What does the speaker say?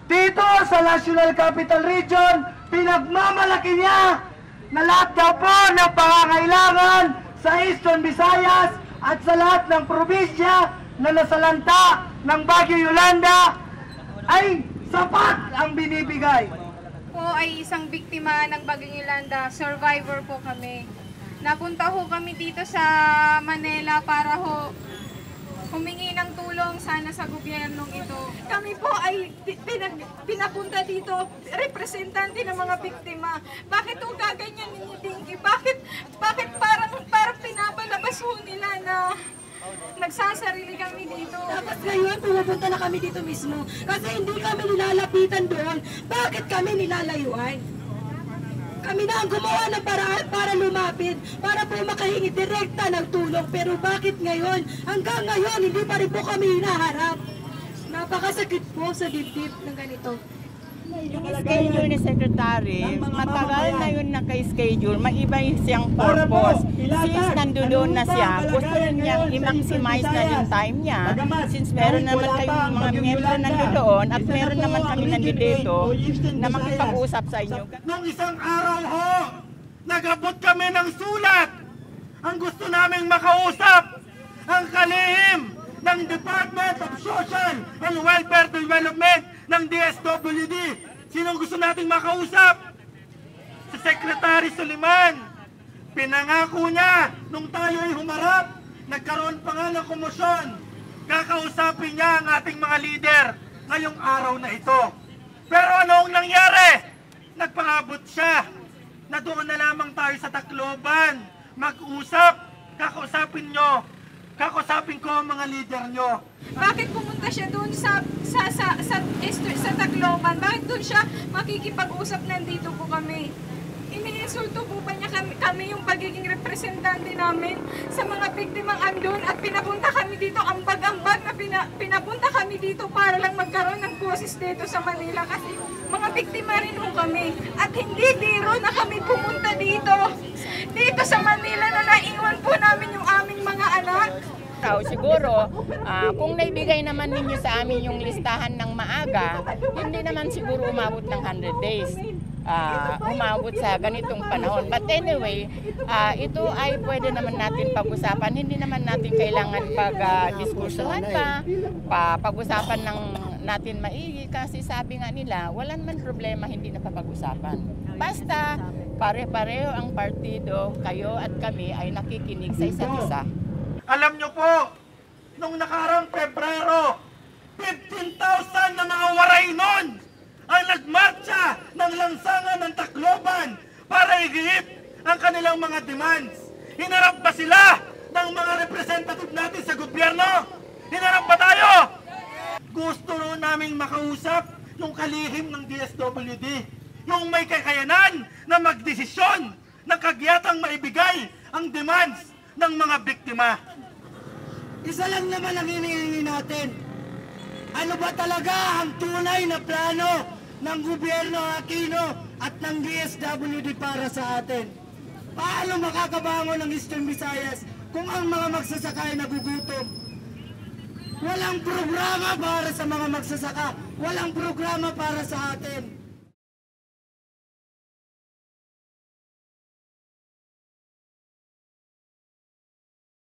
Dito sa National Capital Region, pinagmamalaki niya na lahat daw po ng pangangailangan sa Eastern Visayas at sa lahat ng probinsya na nasalanta ng Bagyo Yolanda ay sapat ang binibigay. Po ay isang biktima ng Bagyo Yolanda, survivor po kami. Napunta ho kami dito sa Manila para ho humingi ng tulong sana sa gobyernong ito. Kami po ay pinapunta dito, representante ng mga biktima. Bakit ho gaganyan ninyo, Dinky? Bakit parang pinapalabas ho nila na nagsasarili kami dito? Dapat ngayon pumupunta na kami dito mismo kasi hindi kami nilalapitan doon. Bakit kami nilalayuan? Kami na ang gumawa ng paraan para lumapit, para po makahingi direkta ng tulong. Pero bakit ngayon, hanggang ngayon, hindi pa rin po kami hinaharap? Napakasakit po sa dibdib ng ganito. Yung schedule ni Secretary, matagal na yun naka-schedule, maiba yung siyang purpose. Since nandoon na siya, gusto niya i-maximize na yung time niya. Since meron naman kayong mga miyembro nandoon at meron naman kami nandito na makipag-usap sa inyo. Nung isang araw ho, nag-abot kami ng sulat. Ang gusto naming makausap, ang kalihim ng Department of Social and Welfare Development ng DSWD. Sinong gusto nating makausap? Si Secretary Soliman. Pinangako niya nung tayo ay humarap, nagkaroon pa nga ng komosyon. Kakausapin niya ang ating mga leader ngayong araw na ito. Pero anong nangyari? Nagpaabot siya na doon na lamang tayo sa Tacloban mag-usap. Kakausapin ko ang mga leader nyo. Bakit pumunta siya doon sa Tacloban? Bakit doon siya makikipag-usap? Nandito po kami. Iniinsulto po ba niya kami yung pagiging representante namin sa mga biktimang andun at pinapunta kami dito, ambag-ambag na pinapunta kami dito para lang magkaroon ng boses dito sa Manila kasi mga biktima rin po kami. At hindi biro na kami pumunta dito sa Manila na naiwan po namin yung aming mga anak. Siguro, kung naibigay naman ninyo sa amin yung listahan ng maaga, hindi naman siguro umabot ng 100 days. Umabot sa ganitong panahon. But anyway, ito ay pwede naman natin pag-usapan. Hindi naman natin kailangan pag-diskusyohan pag-usapan ng natin maigi kasi sabi nga nila, wala naman problema hindi na papag-usapan. Basta pare-pareho ang partido, kayo at kami ay nakikinig sa isa't isa. Alam nyo po, nung nakarang Pebrero, 15,000 na mga waray nun ang nagmarcha ng lansangan ng Tacloban para igihip ang kanilang mga demands. Hinarap ba sila ng mga representative natin sa gobyerno? Hinarap ba tayo? Gusto rin naming makausap yung kalihim ng DSWD, yung may kakayanan na magdesisyon ng kagyatang maibigay ang demands ng mga biktima. Isa lang naman ang hinihingi natin. Ano ba talaga ang tunay na plano ng gobyerno Aquino at ng DSWD para sa atin? Paano makakabangon ng Eastern Visayas kung ang mga magsasaka ay nagugutom? Walang programa para sa mga magsasaka. Walang programa para sa atin.